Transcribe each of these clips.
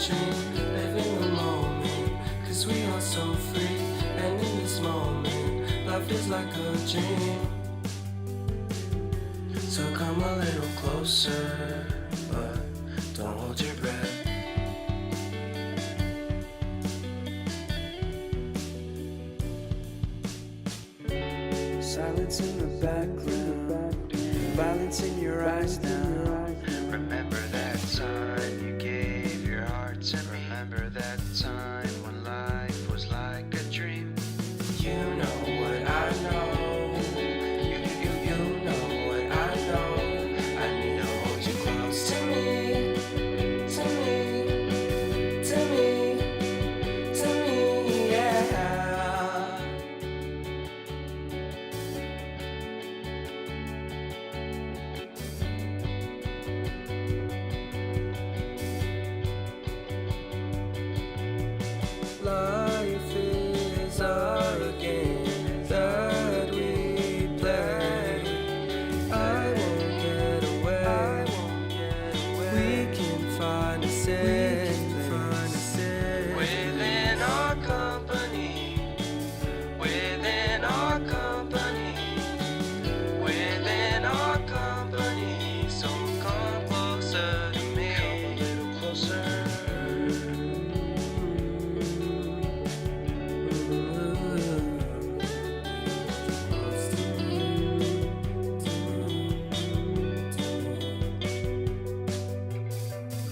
dream, living the moment, 'cause we are so free. And in this moment, life is like a dream. So come a little closer, but don't hold your breath. Silence in the background, violence in your eyes now. Remember that time you gave your heart to me. Remember that time when life was like a dream. You know what I know. You know what I know. I need to hold you close to me, to me, to me, to me, yeah. Life is our game that we play. I won't get away. We can find a safe place Within our company, within our company, within our company. So come closer to me, come a little closer.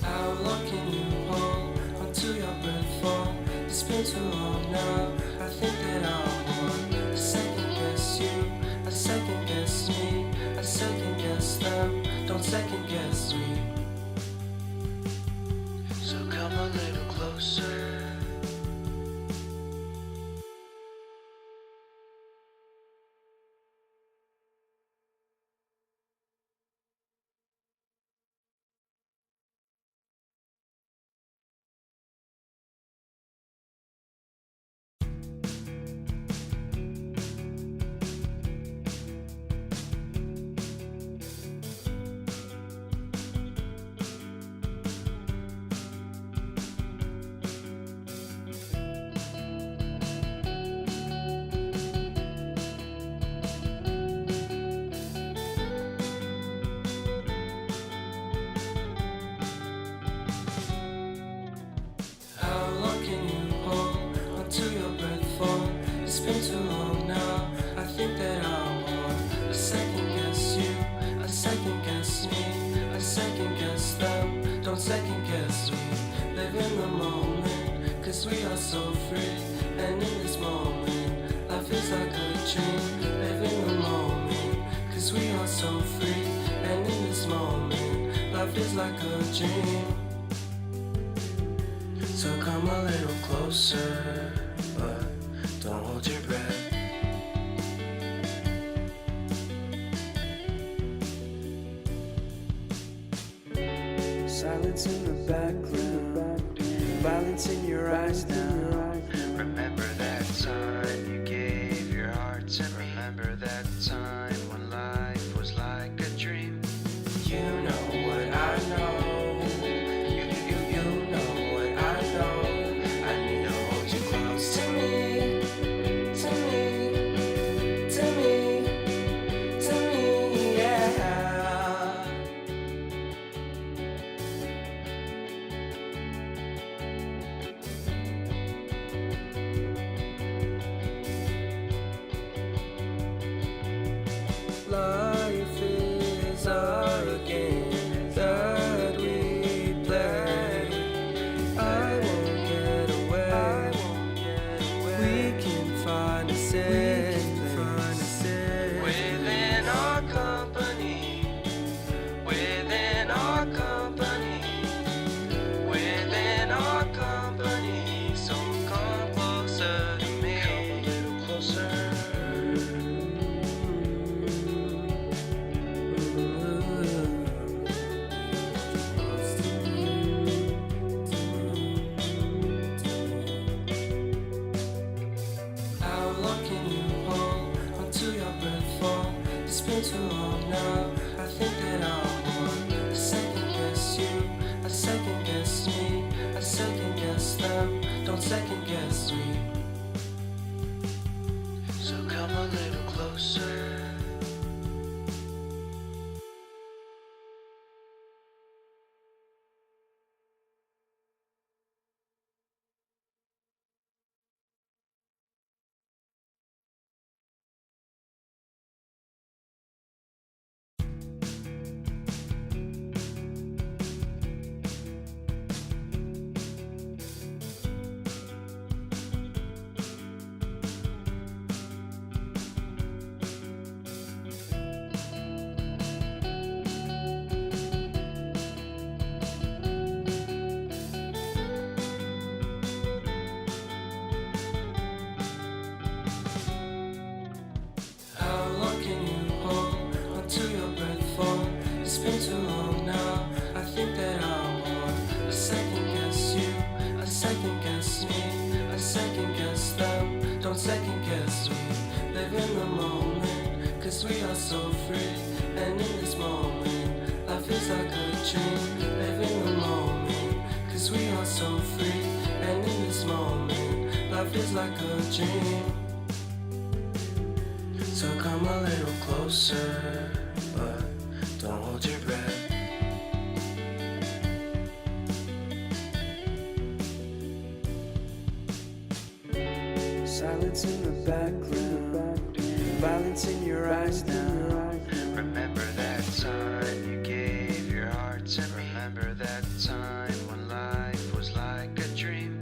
How long can you hold until your breath fall? It's been too long now. I think that I want to second guess you, I second guess me, I second guess them. Don't second guess me. So come a little closer. How long can you hold until your breath fall? It's been too long now. I think that I want to second guess you, I second guess me, I second guess them. Don't second guess me. Live in the moment, 'cause we are so free. And in this moment, life is like a dream. Live in the moment, 'cause we are so free. And in this moment, life is like a dream. So come a little closer, but don't hold your breath. Silence in the background, violence in your eyes now. Remember that time you gave your heart to me. Remember that time when life was like a dream. You know what I know. You know what I know. I need to hold you close to me, to me, to me, to me, yeah. Life is our game that we play. I won't get away. We can find a safe place Within our company, within our company, within our company. So come closer to me, come a little closer. How long can you hold until your breath fall? It's been too long now. I think that I want to second guess we are so free. And in this moment, life is like a dream. Live in the moment, cause we are so free. And in this moment, life is like a dream. So come a little closer, but don't hold your breath. Silence in the background, violence in your eyes now. Remember that time you gave your heart to me. Remember that time when life was like a dream.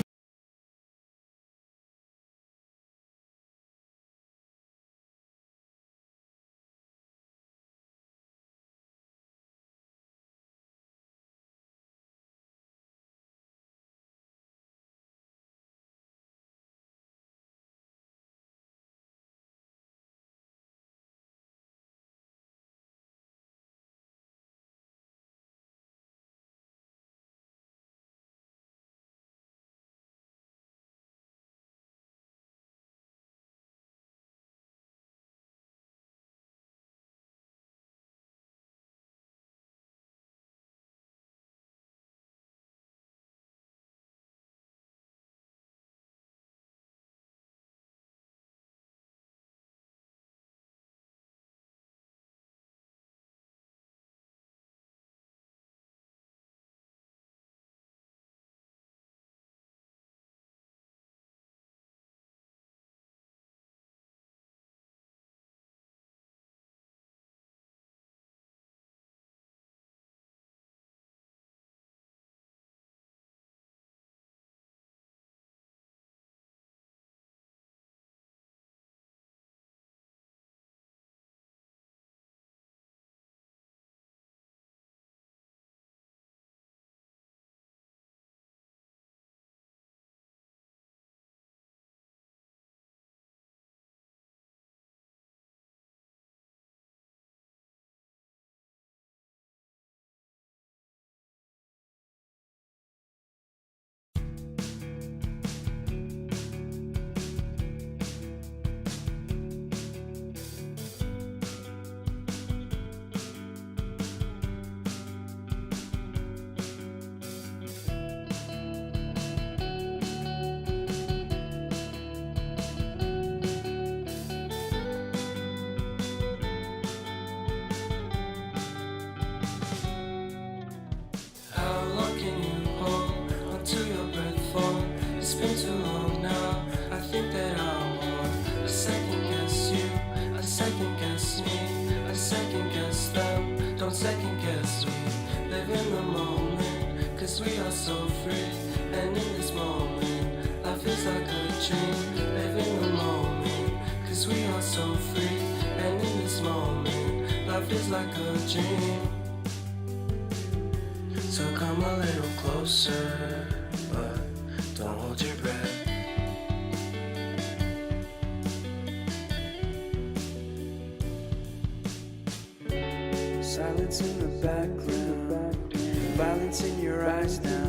How long can you hold onto your breath for? It's been too long now. I think that I want a second guess you, a second guess me, a second guess them. Don't second guess we. Live in the moment, cause we are so free. And in this moment, life is like a dream. Live in the moment, cause we are so free. And in this moment, life is like a dream. So come a little closer, but don't hold your breath. Silence in the background, violence in your eyes now.